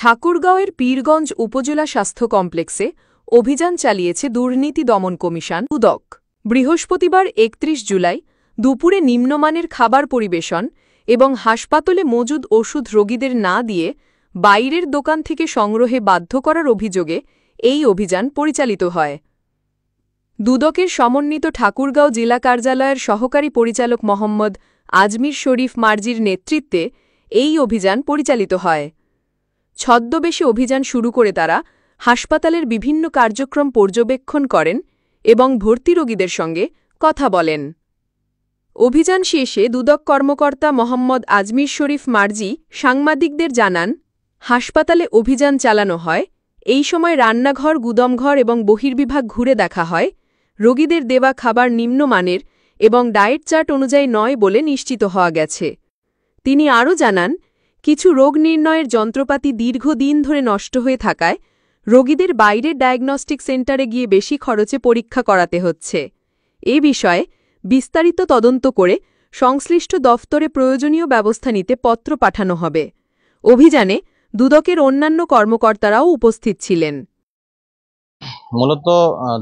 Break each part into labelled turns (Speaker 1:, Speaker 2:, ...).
Speaker 1: ঠাকুরগাঁওয়ের পীরগঞ্জ উপজেলা স্বাস্থ্য কমপ্লেক্সে অভিযান চালিয়েছে দুর্নীতি দমন কমিশন দুদক। বৃহস্পতিবার ৩১ জুলাই দুপুরে নিম্নমানের খাবার পরিবেশন এবং হাসপাতালে মজুদ ওষুধ রোগীদের না দিয়ে বাইরের দোকান থেকে সংগ্রহে বাধ্য করার অভিযোগে এই অভিযান পরিচালিত হয়। দুদকের সমন্বিত ঠাকুরগাঁও জেলা কার্যালয়ের সহকারী পরিচালক মোহাম্মদ আজমির শরীফ মার্জির নেতৃত্বে এই অভিযান পরিচালিত হয়। ছদ্মবেশে অভিযান শুরু করে তারা হাসপাতালের বিভিন্ন কার্যক্রম পর্যবেক্ষণ করেন এবং ভর্তি রোগীদের সঙ্গে কথা বলেন। অভিযান শেষে দুদক কর্মকর্তা মোহাম্মদ আজমির শরীফ মার্জি সাংবাদিকদের জানান, হাসপাতালে অভিযান চালানো হয়, এই সময় রান্নাঘর, গুদামঘর এবং বহির্বিভাগ ঘুরে দেখা হয়। রোগীদের দেওয়া খাবার নিম্নমানের এবং ডায়েট চার্ট অনুযায়ী নয় বলে নিশ্চিত হওয়া গেছে। তিনি আরও জানান, কিছু রোগ নির্ণয়ের যন্ত্রপাতি দীর্ঘদিন ধরে নষ্ট হয়ে থাকায় রোগীদের বাইরের ডায়াগনস্টিক সেন্টারে গিয়ে বেশি খরচে পরীক্ষা করাতে হচ্ছে। এ বিষয়ে বিস্তারিত তদন্ত করে সংশ্লিষ্ট দফতরে প্রয়োজনীয় ব্যবস্থা নিতে পত্র পাঠানো হবে। অভিযানে দুদকের অন্যান্য কর্মকর্তারাও উপস্থিত ছিলেন।
Speaker 2: মূলত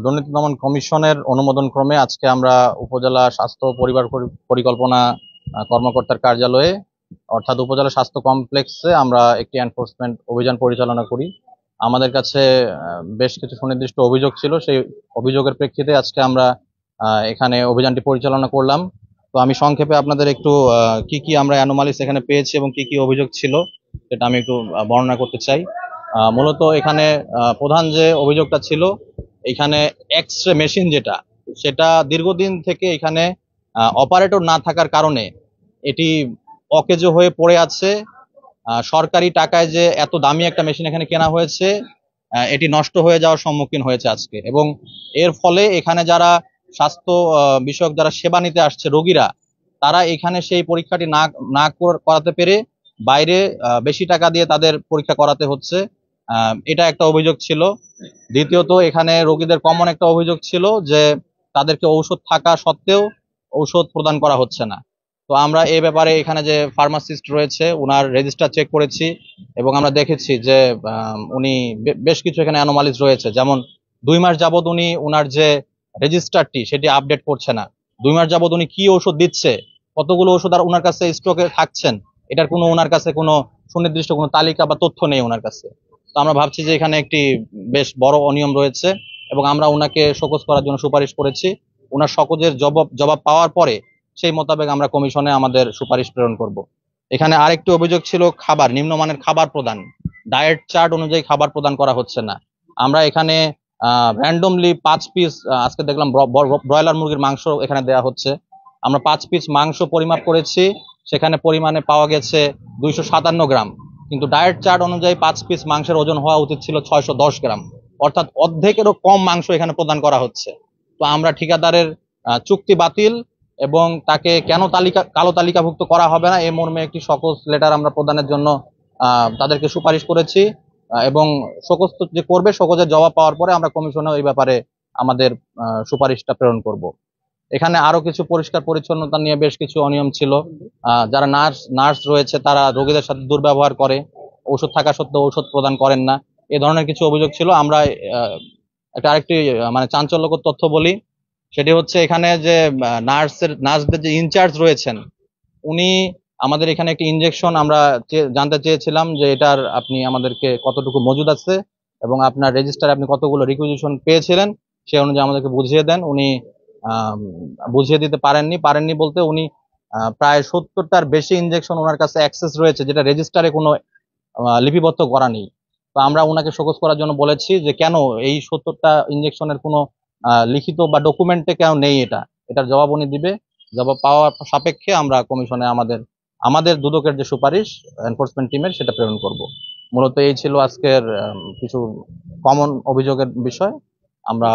Speaker 2: দুর্নীতি দমন কমিশনের অনুমোদন ক্রমে আজকে আমরা উপজেলা স্বাস্থ্য পরিবার পরিকল্পনা কর্মকর্তার কার্যালয়ে অর্থাৎ উপজেলা স্বাস্থ্য কমপ্লেক্সে আমরা একটি এনফোর্সমেন্ট অভিযান পরিচালনা করি। আমাদের কাছে বেশ কিছু সুনির্দিষ্ট অভিযোগ ছিল, সেই অভিযোগের প্রেক্ষিতে আজকে আমরা এখানে অভিযানটি পরিচালনা করলাম। তো আমি সংক্ষেপে আপনাদের একটু কি আমরা অ্যানোমালিস এখানে পেয়েছি এবং কি অভিযোগ ছিল সেটা আমি একটু বর্ণনা করতে চাই। মূলত এখানে প্রধান যে অভিযোগটা ছিল, এখানে এক্স-রে মেশিন সেটা দীর্ঘদিন থেকে এখানে অপারেটর না থাকার কারণে এটি অকেজো হয়ে পড়ে আছে। সরকারি টাকায় যে এত দামি একটা মেশিন এখানে কেনা হয়েছে, এটি নষ্ট হয়ে যাওয়ার সম্মুখীন হয়েছে আজকে, এবং এর ফলে এখানে যারা স্বাস্থ্য বিষয়ক যারা সেবা নিতে আসছে রোগীরা, তারা এখানে সেই পরীক্ষাটি না করাতে পেরে বাইরে বেশি টাকা দিয়ে তাদের পরীক্ষা করাতে হচ্ছে। এটা একটা অভিযোগ ছিল। দ্বিতীয়ত, এখানে রোগীদের কমন একটা অভিযোগ ছিল যে তাদেরকে ঔষধ থাকা সত্ত্বেও ঔষধ প্রদান করা হচ্ছে না। তো আমরা এই ব্যাপারে এখানে যে ফার্মাসিস্ট রয়েছে ওনার রেজিস্টার চেক করেছি এবং আমরা দেখেছি যে উনি বেশ কিছু এখানে অ্যানোমালিজ রয়েছে। যেমন 2 মাস যাবৎ উনি ওনার যে রেজিস্টারটি সেটি আপডেট করছে না। 2 মাস যাবৎ উনি কি ওষুধ দিচ্ছে, কতগুলো ওষুধ আর ওনার কাছে স্টকে থাকছেন, এটার কোনো ওনার কাছে কোনো সুনির্দিষ্ট কোনো তালিকা বা তথ্য নেই ওনার কাছে। তো আমরা ভাবছি যে এখানে একটি বেশ বড় অনিয়ম রয়েছে এবং আমরা ওনাকে শোকজ করার জন্য সুপারিশ করেছি। ওনার শোকজের জবাব পাওয়ার পরে সেই মোতাবেক আমরা কমিশনে আমাদের সুপারিশ প্রেরণ করব। এখানে আরেকটি অভিযোগ ছিল খাবার, নিম্নমানের খাবার প্রদান, ডায়েট চার্ট অনুযায়ী খাবার প্রদান করা হচ্ছে না। আমরা এখানে র্যান্ডমলি 5 পিস আজকে দেখলাম ব্রয়লার মুরগির মাংস এখানে দেওয়া হচ্ছে। আমরা 5 পিস মাংস পরিমাপ করেছি, সেখানে পরিমাণে পাওয়া গেছে 257 গ্রাম, কিন্তু ডায়েট চার্ট অনুযায়ী 5 পিস মাংসের ওজন হওয়া উচিত ছিল 610 গ্রাম, অর্থাৎ অর্ধেকেরও কম মাংস এখানে প্রদান করা হচ্ছে। তো আমরা ঠিকাদারের চুক্তি বাতিল এবং তাকে কেন কালো তালিকাভুক্ত করা হবে না এই মর্মে একটি শোকজ লেটার আমরা প্রদানের জন্য তাদেরকে সুপারিশ করেছি, এবং শোকজ যে করবে শোকজের জবাব পাওয়ার পরে আমরা কমিশনে এই ব্যাপারে আমাদের সুপারিশটা প্রেরণ করব। এখানে আরো কিছু পরিষ্কার পরিচ্ছন্নতা নিয়ে বেশ কিছু অনিয়ম ছিল। যারা নার্স রয়েছে তারা রোগীদের সাথে দুর্ব্যবহার করে, ওষুধ থাকা সত্ত্বেও ওষুধ প্রদান করেন না, এ ধরনের কিছু অভিযোগ ছিল। আমরা আরেকটি মানে চাঞ্চল্যকর তথ্য বলি, সেটি হচ্ছে এখানে যে নার্সদের যে ইনচার্জ রয়েছেন, উনি আমাদের এখানে একটি ইনজেকশন আমরা জানতে চেয়েছিলাম যে এটার আপনি আমাদেরকে কতটুকু মজুদ আছে এবং আপনার রেজিস্টারে আপনি কতগুলো রিকুইজিশন পেয়েছিলেন সে অনুযায়ী আমাদেরকে বুঝিয়ে দেন। উনি বুঝিয়ে দিতে পারেননি বলতে উনি প্রায় 70টার বেশি ইনজেকশন ওনার কাছে অ্যাক্সেস রয়েছে যেটা রেজিস্টারে কোনো লিপিবদ্ধ করা নেই। তো আমরা ওনাকে শোকজ করার জন্য বলেছি যে কেন এই 70টা ইনজেকশনের কোনো লিখিত বা ডকুমেন্টে কেন নেই, এটার জবাব উনি দিবে। জবাব পাওয়ার সাপেক্ষে আমরা কমিশনে আমাদের দুদকের যে সুপারিশ এনফোর্সমেন্ট টিমের সেটা প্রেরণ করব। মূলত এই ছিল আজকের কিছু কমন অভিযোগের বিষয়। আমরা